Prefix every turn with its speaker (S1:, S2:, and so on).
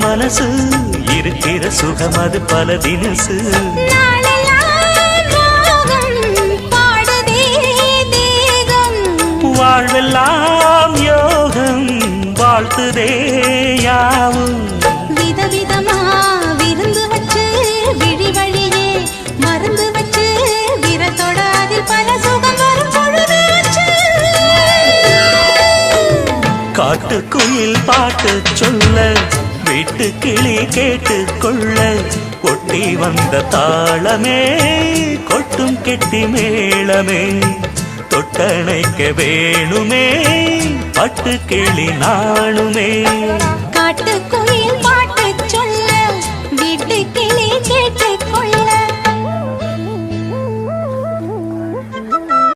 S1: மனசு இருக்கிற சுகம் அது பல தினசு வாழ்வெல்லாம் யோகம் வாழ்த்துதே யாவும்
S2: விதவிதமா விருந்து வச்சு விழி வழியே மருந்து வச்சு விரத்தோட அதில் பல சுகம் வரும் பொழுதாச்சு
S1: காட்டுக்குயில் பாட்டு சொல்ல வீட்டு கிளி கேட்டு கொள்ள கொட்டி வந்த தாளமே கொட்டும் கெட்டி மேளமே தொட்டணைக்க வேணுமே பட்டு கிளி நாளுமே
S2: காட்டு